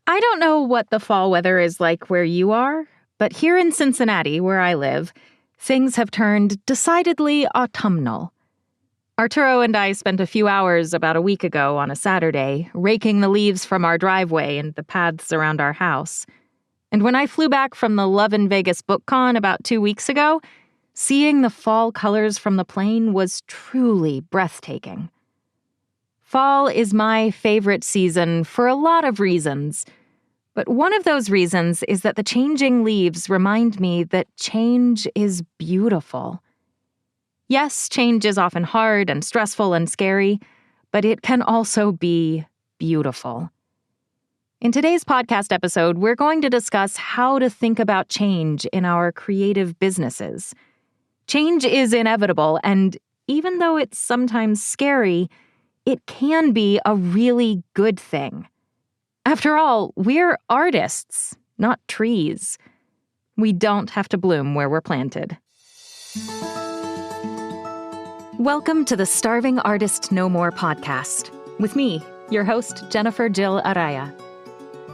I don't know what the fall weather is like where you are, but here in Cincinnati, where I live, things have turned decidedly autumnal. Arturo and I spent a few hours about a week ago on a Saturday raking the leaves from our driveway and the paths around our house. And when I flew back from the LoveNVegas BookCon about 2 weeks ago, seeing the fall colors from the plane was truly breathtaking. Fall is my favorite season for a lot of reasons, but one of those reasons is that the changing leaves remind me that change is beautiful. Yes, change is often hard and stressful and scary, but it can also be beautiful. In today's podcast episode, we're going to discuss how to think about change in our creative businesses. Change is inevitable, and even though it's sometimes scary, it can be a really good thing. After all, we're artists, not trees. We don't have to bloom where we're planted. Welcome to the Starving Artist No More podcast, with me, your host, Jennifer Jill Araya.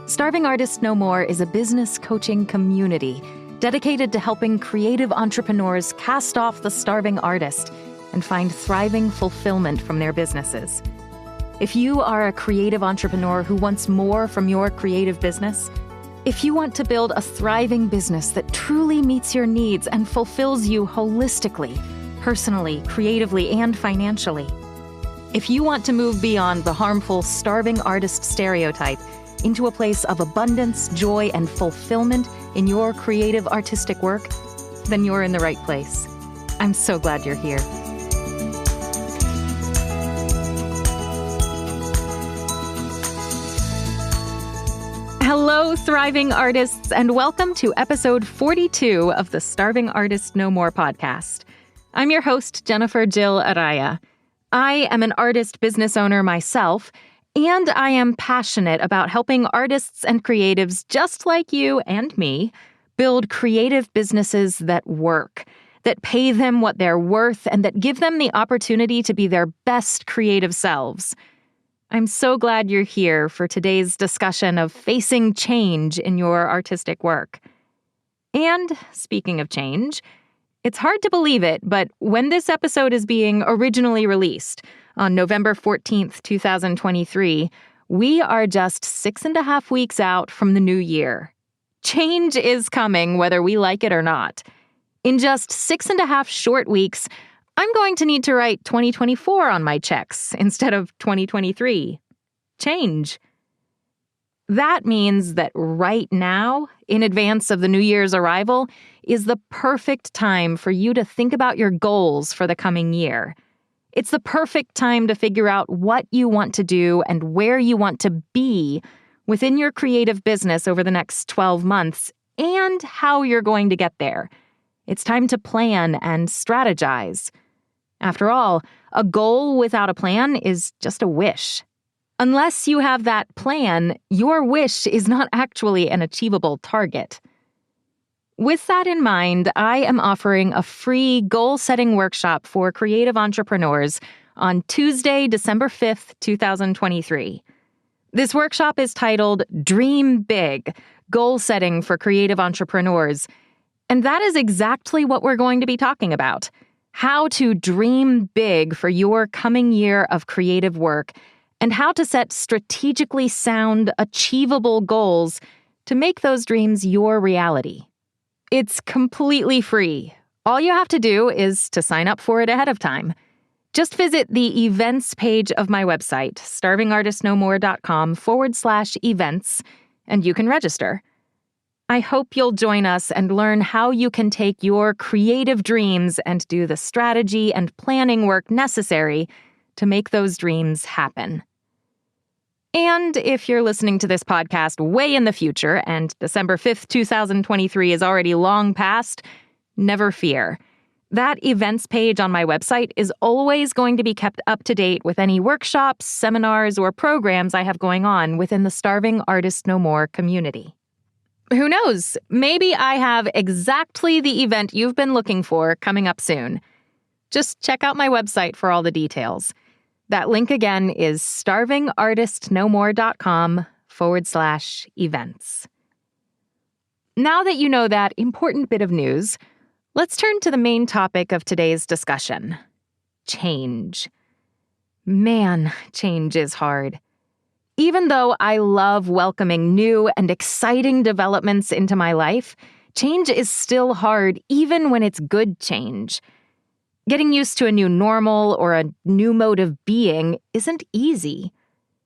Starving Artist No More is a business coaching community dedicated to helping creative entrepreneurs cast off the starving artist and find thriving fulfillment from their businesses. If you are a creative entrepreneur who wants more from your creative business, if you want to build a thriving business that truly meets your needs and fulfills you holistically, personally, creatively, and financially, if you want to move beyond the harmful starving artist stereotype into a place of abundance, joy, and fulfillment in your creative artistic work, then you're in the right place. I'm so glad you're here. Hello, thriving artists, and welcome to episode 42 of the Starving Artist No More podcast. I'm your host, Jennifer Jill Araya. I am an artist business owner myself, and I am passionate about helping artists and creatives just like you and me build creative businesses that work, that pay them what they're worth, and that give them the opportunity to be their best creative selves. I'm so glad you're here for today's discussion of facing change in your artistic work. And speaking of change, it's hard to believe it, but when this episode is being originally released on November 14th, 2023, we are just 6.5 weeks out from the new year. Change is coming, whether we like it or not. In just 6.5 short weeks, I'm going to need to write 2024 on my checks instead of 2023. Change. That means that right now, in advance of the New Year's arrival, is the perfect time for you to think about your goals for the coming year. It's the perfect time to figure out what you want to do and where you want to be within your creative business over the next 12 months and how you're going to get there. It's time to plan and strategize. After all, a goal without a plan is just a wish. Unless you have that plan, your wish is not actually an achievable target. With that in mind, I am offering a free goal-setting workshop for creative entrepreneurs on Tuesday, December 5th, 2023. This workshop is titled Dream Big, Goal Setting for Creative Entrepreneurs. And that is exactly what we're going to be talking about. How to dream big for your coming year of creative work, and how to set strategically sound, achievable goals to make those dreams your reality. It's completely free. All you have to do is to sign up for it ahead of time. Just visit the events page of my website, starvingartistnomore.com/events, and you can register. I hope you'll join us and learn how you can take your creative dreams and do the strategy and planning work necessary to make those dreams happen. And if you're listening to this podcast way in the future and December 5th, 2023 is already long past, never fear. That events page on my website is always going to be kept up to date with any workshops, seminars, or programs I have going on within the Starving Artist No More community. Who knows? Maybe I have exactly the event you've been looking for coming up soon. Just check out my website for all the details. That link again is starvingartistnomore.com www.LoveNVegas.com/events. Now that you know that important bit of news, let's turn to the main topic of today's discussion: change. Man, change is hard. Even though I love welcoming new and exciting developments into my life, change is still hard even when it's good change. Getting used to a new normal or a new mode of being isn't easy.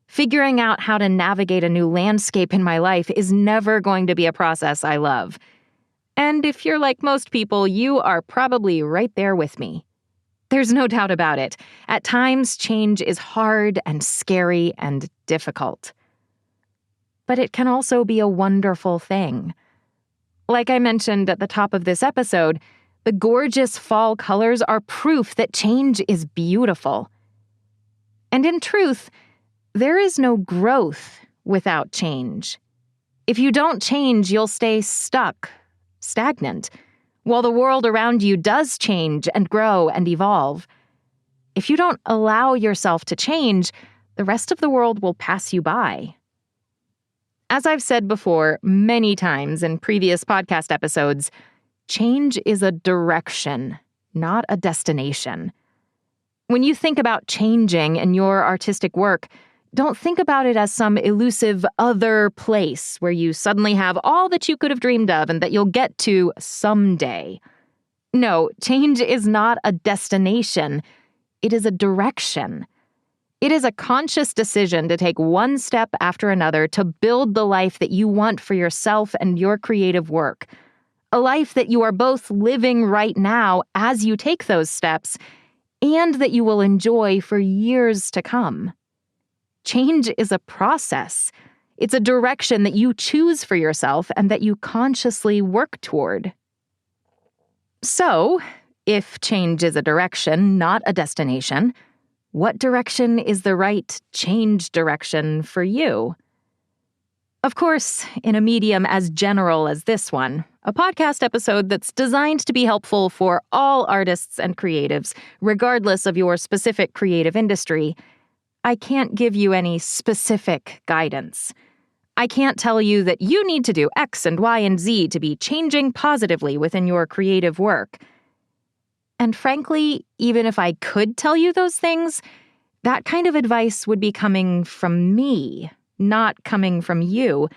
Figuring out how to navigate a new landscape in my life is never going to be a process I love. And if you're like most people, you are probably right there with me. There's no doubt about it. At times, change is hard and scary and difficult. But it can also be a wonderful thing. Like I mentioned at the top of this episode, the gorgeous fall colors are proof that change is beautiful. And in truth, there is no growth without change. If you don't change, you'll stay stuck, stagnant, while the world around you does change and grow and evolve. If you don't allow yourself to change, the rest of the world will pass you by. As I've said before many times in previous podcast episodes, change is a direction, not a destination. When you think about changing in your artistic work, don't think about it as some elusive other place where you suddenly have all that you could have dreamed of and that you'll get to someday. No, change is not a destination. It is a direction. It is a conscious decision to take one step after another to build the life that you want for yourself and your creative work. A life that you are both living right now as you take those steps and that you will enjoy for years to come. Change is a process. It's a direction that you choose for yourself and that you consciously work toward. So, if change is a direction, not a destination, what direction is the right change direction for you? Of course, in a medium as general as this one, a podcast episode that's designed to be helpful for all artists and creatives, regardless of your specific creative industry, I can't give you any specific guidance. I can't tell you that you need to do X and Y and Z to be changing positively within your creative work. And frankly, even if I could tell you those things, that kind of advice would be coming from me, not coming from you,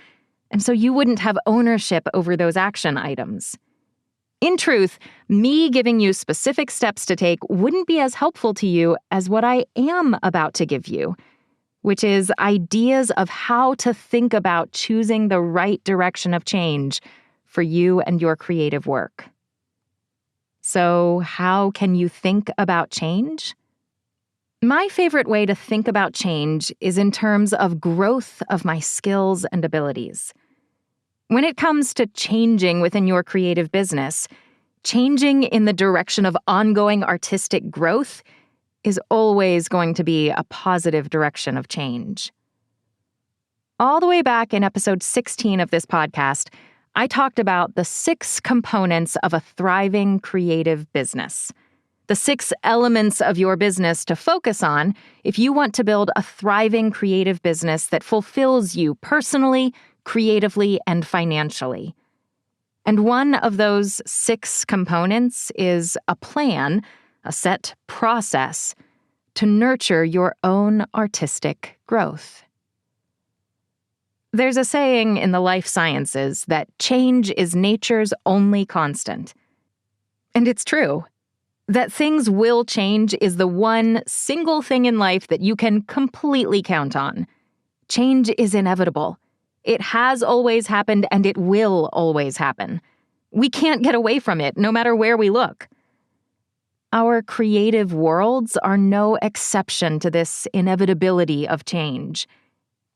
and so you wouldn't have ownership over those action items. In truth, me giving you specific steps to take wouldn't be as helpful to you as what I am about to give you, which is ideas of how to think about choosing the right direction of change for you and your creative work. So, how can you think about change? My favorite way to think about change is in terms of growth of my skills and abilities. When it comes to changing within your creative business, changing in the direction of ongoing artistic growth is always going to be a positive direction of change. All the way back in episode 16 of this podcast, I talked about the 6 components of a thriving creative business. The 6 elements of your business to focus on if you want to build a thriving creative business that fulfills you personally, creatively, and financially. And one of those 6 components is a plan, a set process, to nurture your own artistic growth. There's a saying in the life sciences that change is nature's only constant. And it's true. That things will change is the one single thing in life that you can completely count on. Change is inevitable. It has always happened and it will always happen. We can't get away from it, no matter where we look. Our creative worlds are no exception to this inevitability of change.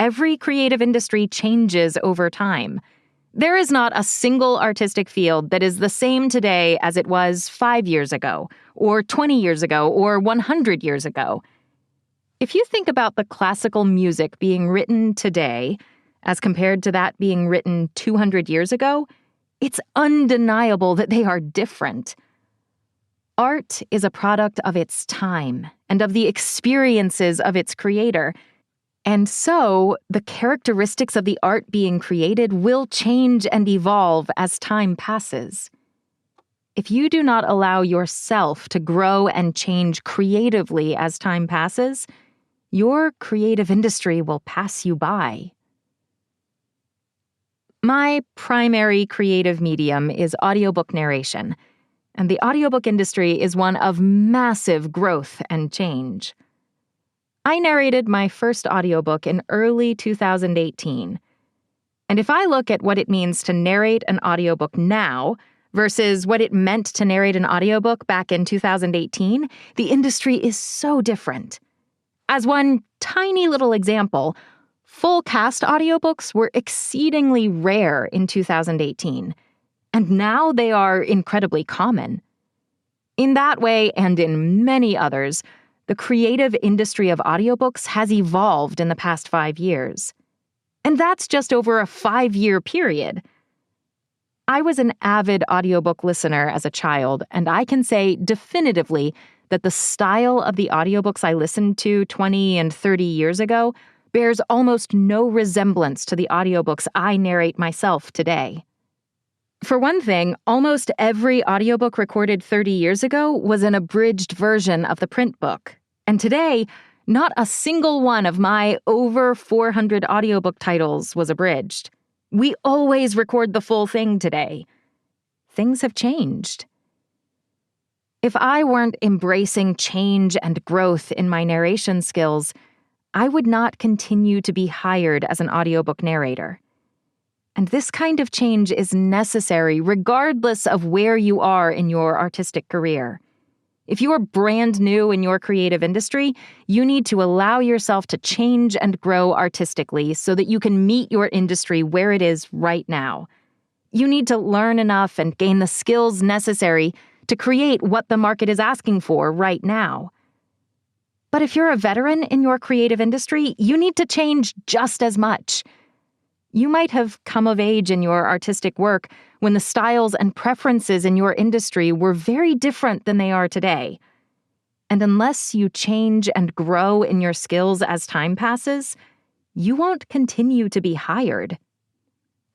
Every creative industry changes over time. There is not a single artistic field that is the same today as it was 5 years ago, or 20 years ago, or 100 years ago. If you think about the classical music being written today, as compared to that being written 200 years ago, it's undeniable that they are different. Art is a product of its time and of the experiences of its creator. And so, the characteristics of the art being created will change and evolve as time passes. If you do not allow yourself to grow and change creatively as time passes, your creative industry will pass you by. My primary creative medium is audiobook narration, and the audiobook industry is one of massive growth and change. I narrated my first audiobook in early 2018. And if I look at what it means to narrate an audiobook now versus what it meant to narrate an audiobook back in 2018, the industry is so different. As one tiny little example, full cast audiobooks were exceedingly rare in 2018, and now they are incredibly common. In that way, and in many others, the creative industry of audiobooks has evolved in the past 5 years. And that's just over a 5-year period. I was an avid audiobook listener as a child, and I can say definitively that the style of the audiobooks I listened to 20 and 30 years ago bears almost no resemblance to the audiobooks I narrate myself today. For one thing, almost every audiobook recorded 30 years ago was an abridged version of the print book. And today, not a single one of my over 400 audiobook titles was abridged. We always record the full thing today. Things have changed. If I weren't embracing change and growth in my narration skills, I would not continue to be hired as an audiobook narrator. And this kind of change is necessary regardless of where you are in your artistic career. If you are brand new in your creative industry, you need to allow yourself to change and grow artistically so that you can meet your industry where it is right now. You need to learn enough and gain the skills necessary to create what the market is asking for right now. But if you're a veteran in your creative industry, you need to change just as much. You might have come of age in your artistic work when the styles and preferences in your industry were very different than they are today. And unless you change and grow in your skills as time passes, you won't continue to be hired.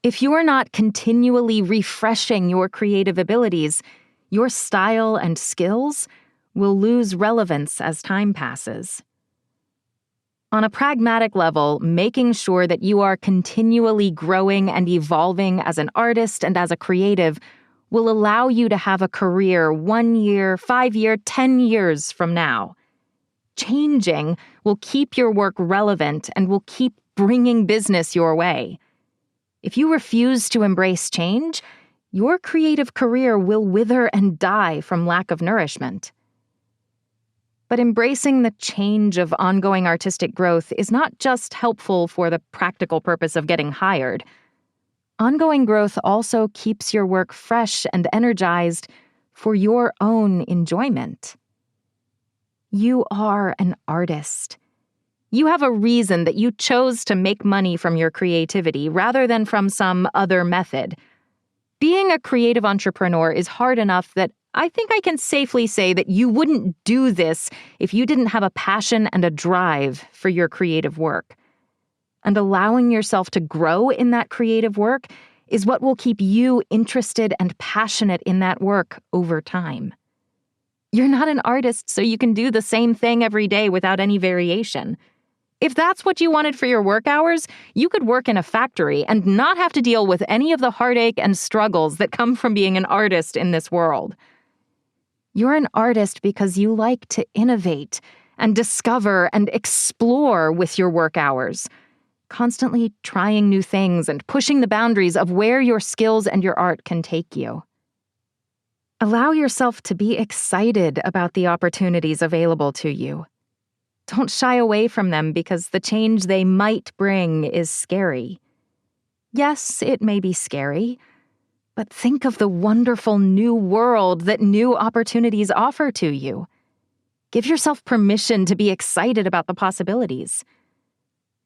If you're not continually refreshing your creative abilities, your style and skills will lose relevance as time passes. On a pragmatic level, making sure that you are continually growing and evolving as an artist and as a creative will allow you to have a career 1 year, 5 year, 10 years from now. Changing will keep your work relevant and will keep bringing business your way. If you refuse to embrace change, your creative career will wither and die from lack of nourishment. But embracing the change of ongoing artistic growth is not just helpful for the practical purpose of getting hired. Ongoing growth also keeps your work fresh and energized for your own enjoyment. You are an artist. You have a reason that you chose to make money from your creativity rather than from some other method. Being a creative entrepreneur is hard enough that I think I can safely say that you wouldn't do this if you didn't have a passion and a drive for your creative work. And allowing yourself to grow in that creative work is what will keep you interested and passionate in that work over time. You're not an artist, so you can do the same thing every day without any variation. If that's what you wanted for your work hours, you could work in a factory and not have to deal with any of the heartache and struggles that come from being an artist in this world. You're an artist because you like to innovate and discover and explore with your work hours, constantly trying new things and pushing the boundaries of where your skills and your art can take you. Allow yourself to be excited about the opportunities available to you. Don't shy away from them because the change they might bring is scary. Yes, it may be scary, but think of the wonderful new world that new opportunities offer to you. Give yourself permission to be excited about the possibilities.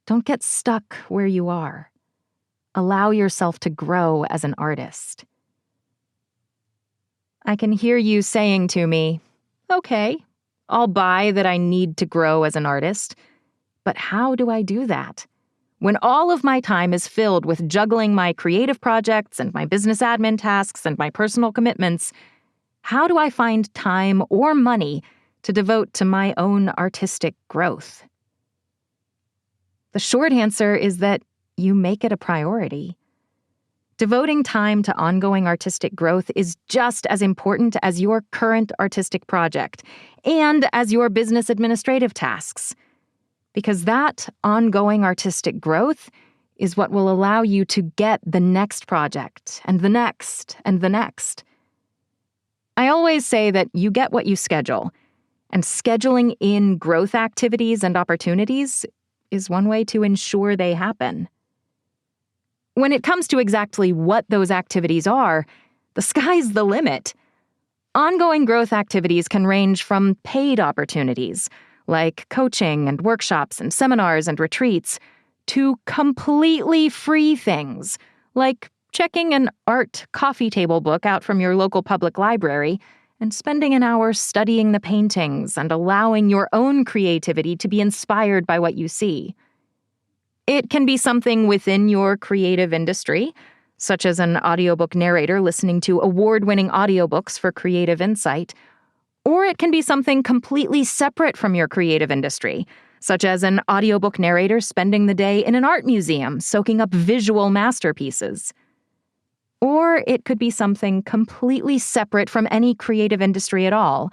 Don't get stuck where you are. Allow yourself to grow as an artist. I can hear you saying to me, "Okay, I'll buy that I need to grow as an artist. But how do I do that? When all of my time is filled with juggling my creative projects and my business admin tasks and my personal commitments, how do I find time or money to devote to my own artistic growth? The short answer is that you make it a priority. Devoting time to ongoing artistic growth is just as important as your current artistic project and as your business administrative tasks. Because that ongoing artistic growth is what will allow you to get the next project and the next and the next. I always say that you get what you schedule, and scheduling in growth activities and opportunities is one way to ensure they happen. When it comes to exactly what those activities are, the sky's the limit. Ongoing growth activities can range from paid opportunities, like coaching and workshops and seminars and retreats, to completely free things, like checking an art coffee table book out from your local public library and spending an hour studying the paintings and allowing your own creativity to be inspired by what you see. It can be something within your creative industry, such as an audiobook narrator listening to award-winning audiobooks for creative insight, or it can be something completely separate from your creative industry, such as an audiobook narrator spending the day in an art museum soaking up visual masterpieces. Or it could be something completely separate from any creative industry at all,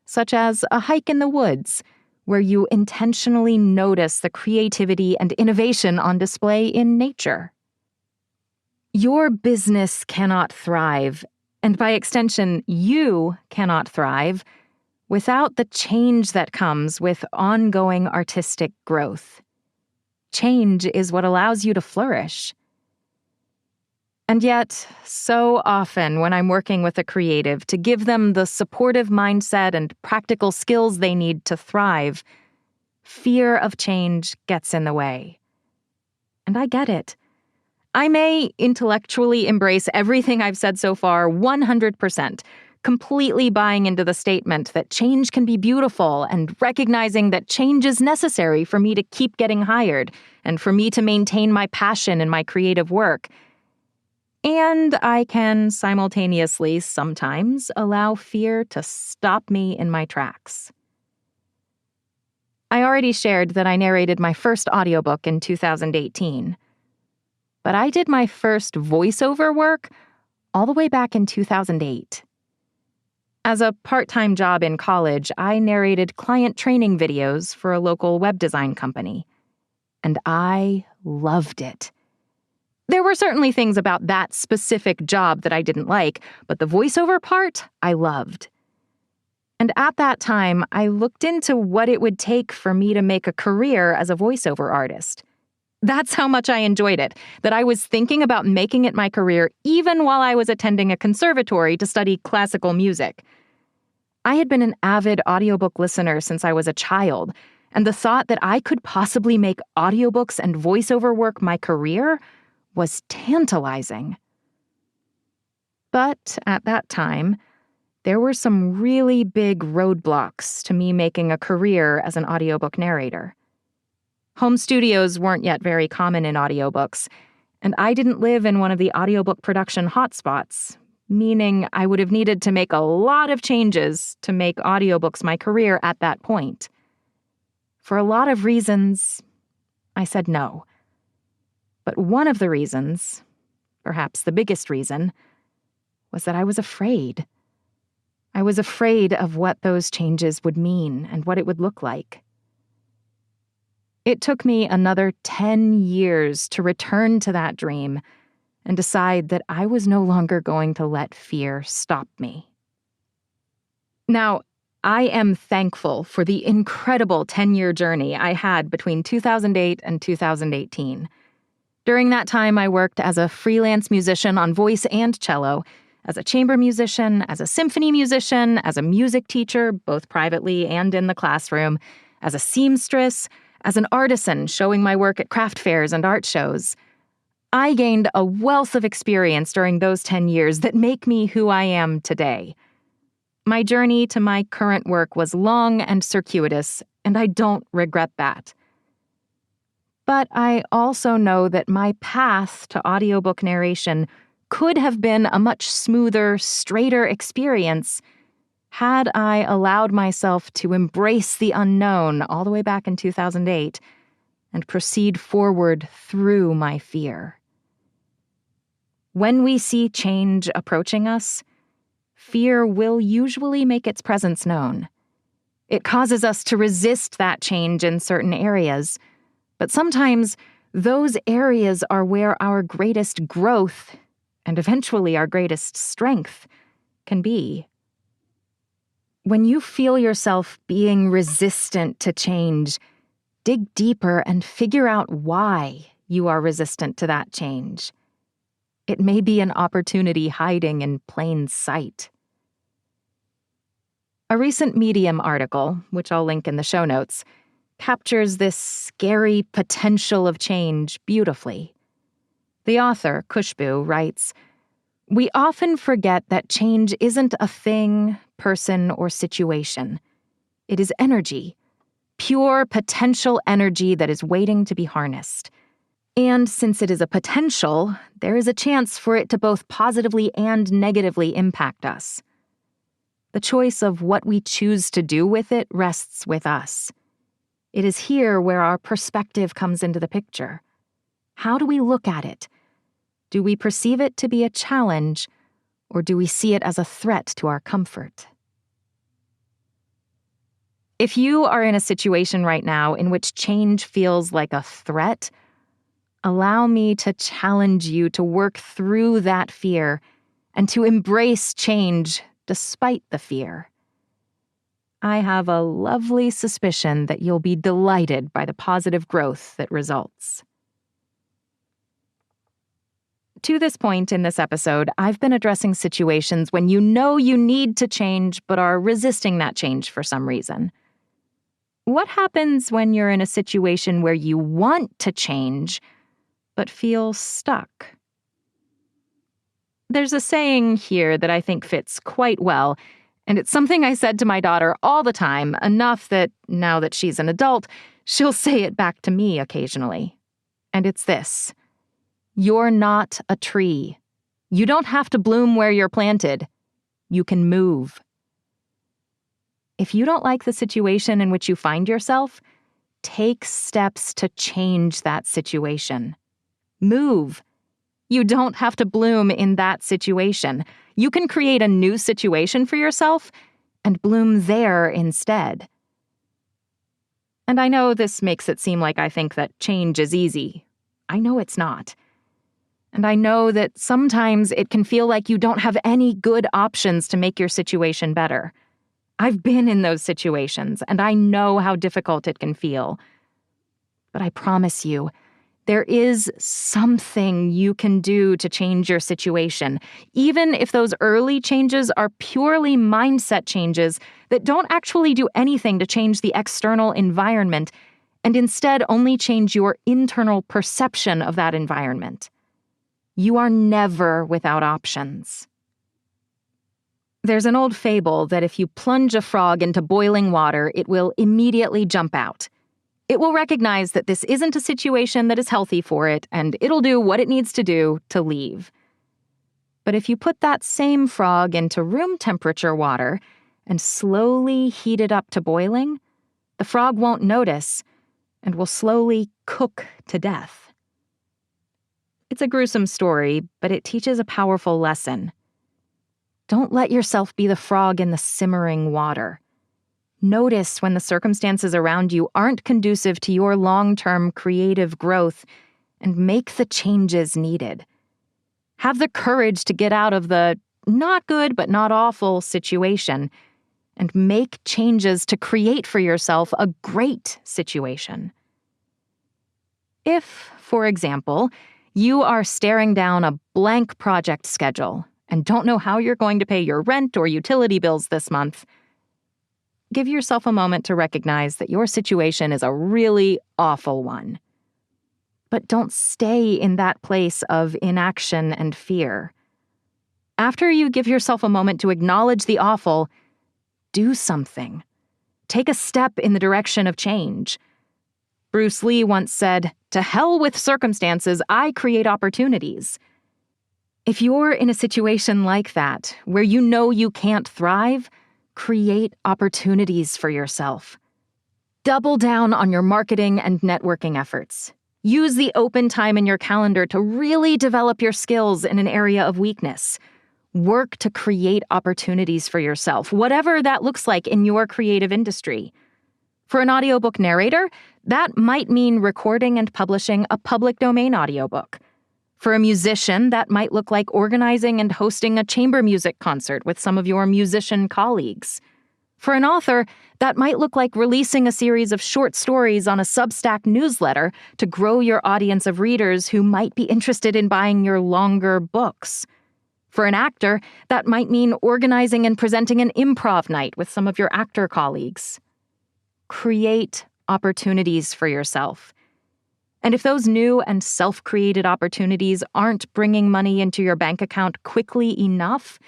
such as a hike in the woods, where you intentionally notice the creativity and innovation on display in nature. Your business cannot thrive, and by extension, you cannot thrive, without the change that comes with ongoing artistic growth. Change is what allows you to flourish. And yet, so often when I'm working with a creative to give them the supportive mindset and practical skills they need to thrive, fear of change gets in the way. And I get it. I may intellectually embrace everything I've said so far 100%, completely buying into the statement that change can be beautiful and recognizing that change is necessary for me to keep getting hired and for me to maintain my passion in my creative work. And I can simultaneously sometimes allow fear to stop me in my tracks. I already shared that I narrated my first audiobook in 2018. But I did my first voiceover work all the way back in 2008. As a part-time job in college, I narrated client training videos for a local web design company. And I loved it. There were certainly things about that specific job that I didn't like, but the voiceover part, I loved. And at that time, I looked into what it would take for me to make a career as a voiceover artist. That's how much I enjoyed it, that I was thinking about making it my career even while I was attending a conservatory to study classical music. I had been an avid audiobook listener since I was a child, and the thought that I could possibly make audiobooks and voiceover work my career was tantalizing. But at that time, there were some really big roadblocks to me making a career as an audiobook narrator. Home studios weren't yet very common in audiobooks, and I didn't live in one of the audiobook production hotspots, meaning I would have needed to make a lot of changes to make audiobooks my career at that point. For a lot of reasons, I said no. But one of the reasons, perhaps the biggest reason, was that I was afraid. I was afraid of what those changes would mean and what it would look like. It took me another 10 years to return to that dream and decide that I was no longer going to let fear stop me. Now, I am thankful for the incredible 10-year journey I had between 2008 and 2018. During that time, I worked as a freelance musician on voice and cello, as a chamber musician, as a symphony musician, as a music teacher, both privately and in the classroom, as a seamstress, as an artisan showing my work at craft fairs and art shows. I gained a wealth of experience during those 10 years that make me who I am today. My journey to my current work was long and circuitous, and I don't regret that. But I also know that my path to audiobook narration could have been a much smoother, straighter experience had I allowed myself to embrace the unknown all the way back in 2008 and proceed forward through my fear. When we see change approaching us, fear will usually make its presence known. It causes us to resist that change in certain areas, but sometimes those areas are where our greatest growth, and eventually our greatest strength, can be. When you feel yourself being resistant to change, dig deeper and figure out why you are resistant to that change. It may be an opportunity hiding in plain sight. A recent Medium article, which I'll link in the show notes, captures this scary potential of change beautifully. The author, Khushbu, writes, "We often forget that change isn't a thing, person, or situation. It is energy, pure potential energy that is waiting to be harnessed. And since it is a potential, there is a chance for it to both positively and negatively impact us. The choice of what we choose to do with it rests with us. It is here where our perspective comes into the picture. How do we look at it? Do we perceive it to be a challenge, or do we see it as a threat to our comfort?" If you are in a situation right now in which change feels like a threat, allow me to challenge you to work through that fear and to embrace change despite the fear. I have a lovely suspicion that you'll be delighted by the positive growth that results. To this point in this episode, I've been addressing situations when you know you need to change but are resisting that change for some reason. What happens when you're in a situation where you want to change but feel stuck? There's a saying here that I think fits quite well, and it's something I said to my daughter all the time, enough that, now that she's an adult, she'll say it back to me occasionally. And it's this: you're not a tree. You don't have to bloom where you're planted. You can move. If you don't like the situation in which you find yourself, take steps to change that situation. Move. You don't have to bloom in that situation. You can create a new situation for yourself and bloom there instead. And I know this makes it seem like I think that change is easy. I know it's not. And I know that sometimes it can feel like you don't have any good options to make your situation better. I've been in those situations, and I know how difficult it can feel. But I promise you, there is something you can do to change your situation, even if those early changes are purely mindset changes that don't actually do anything to change the external environment, and instead only change your internal perception of that environment. You are never without options. There's an old fable that if you plunge a frog into boiling water, it will immediately jump out. It will recognize that this isn't a situation that is healthy for it, and it'll do what it needs to do to leave. But if you put that same frog into room temperature water and slowly heat it up to boiling, the frog won't notice and will slowly cook to death. It's a gruesome story, but it teaches a powerful lesson. Don't let yourself be the frog in the simmering water. Notice when the circumstances around you aren't conducive to your long-term creative growth and make the changes needed. Have the courage to get out of the not good but not awful situation and make changes to create for yourself a great situation. If, for example, you are staring down a blank project schedule and don't know how you're going to pay your rent or utility bills this month, give yourself a moment to recognize that your situation is a really awful one. But don't stay in that place of inaction and fear. After you give yourself a moment to acknowledge the awful, do something. Take a step in the direction of change. Bruce Lee once said, "To hell with circumstances, I create opportunities." If you're in a situation like that, where you know you can't thrive, create opportunities for yourself. Double down on your marketing and networking efforts. Use the open time in your calendar to really develop your skills in an area of weakness. Work to create opportunities for yourself, whatever that looks like in your creative industry. For an audiobook narrator, that might mean recording and publishing a public domain audiobook. For a musician, that might look like organizing and hosting a chamber music concert with some of your musician colleagues. For an author, that might look like releasing a series of short stories on a Substack newsletter to grow your audience of readers who might be interested in buying your longer books. For an actor, that might mean organizing and presenting an improv night with some of your actor colleagues. Create opportunities for yourself. And if those new and self-created opportunities aren't bringing money into your bank account quickly enough,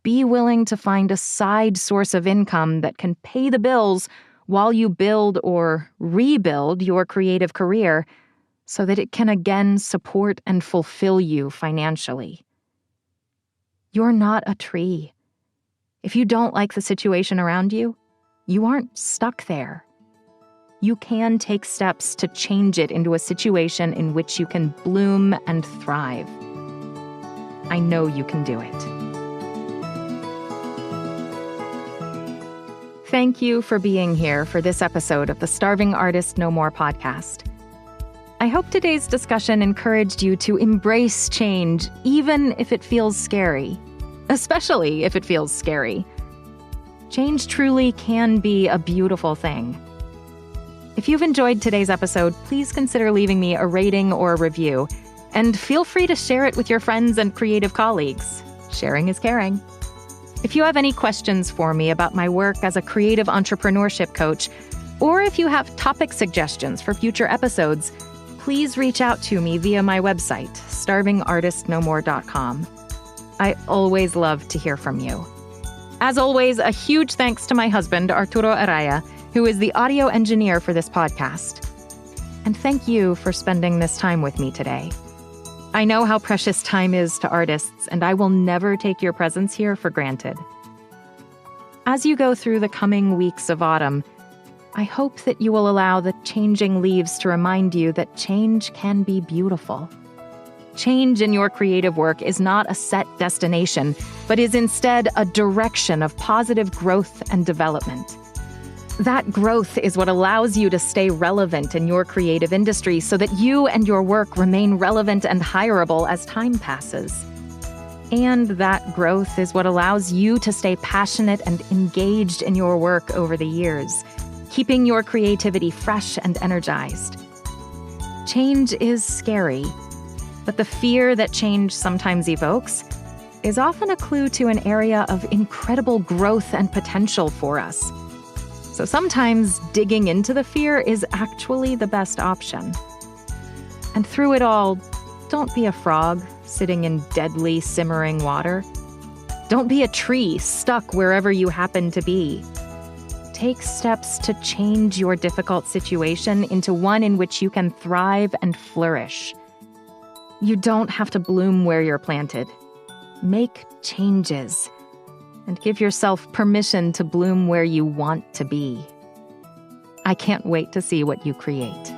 be willing to find a side source of income that can pay the bills while you build or rebuild your creative career so that it can again support and fulfill you financially. You're not a tree. If you don't like the situation around you, you aren't stuck there. You can take steps to change it into a situation in which you can bloom and thrive. I know you can do it. Thank you for being here for this episode of the Starving Artist No More podcast. I hope today's discussion encouraged you to embrace change, even if it feels scary, especially if it feels scary. Change truly can be a beautiful thing. If you've enjoyed today's episode, please consider leaving me a rating or a review, and feel free to share it with your friends and creative colleagues. Sharing is caring. If you have any questions for me about my work as a creative entrepreneurship coach, or if you have topic suggestions for future episodes, please reach out to me via my website, starvingartistnomore.com. I always love to hear from you. As always, a huge thanks to my husband, Arturo and I, who is the audio engineer for this podcast. And thank you for spending this time with me today. I know how precious time is to artists, and I will never take your presence here for granted. As you go through the coming weeks of autumn, I hope that you will allow the changing leaves to remind you that change can be beautiful. Change in your creative work is not a set destination, but is instead a direction of positive growth and development. That growth is what allows you to stay relevant in your creative industry so that you and your work remain relevant and hireable as time passes. And that growth is what allows you to stay passionate and engaged in your work over the years, keeping your creativity fresh and energized. Change is scary, but the fear that change sometimes evokes is often a clue to an area of incredible growth and potential for us. So sometimes digging into the fear is actually the best option. And through it all, don't be a frog sitting in deadly simmering water. Don't be a tree stuck wherever you happen to be. Take steps to change your difficult situation into one in which you can thrive and flourish. You don't have to bloom where you're planted. Make changes. And give yourself permission to bloom where you want to be. I can't wait to see what you create.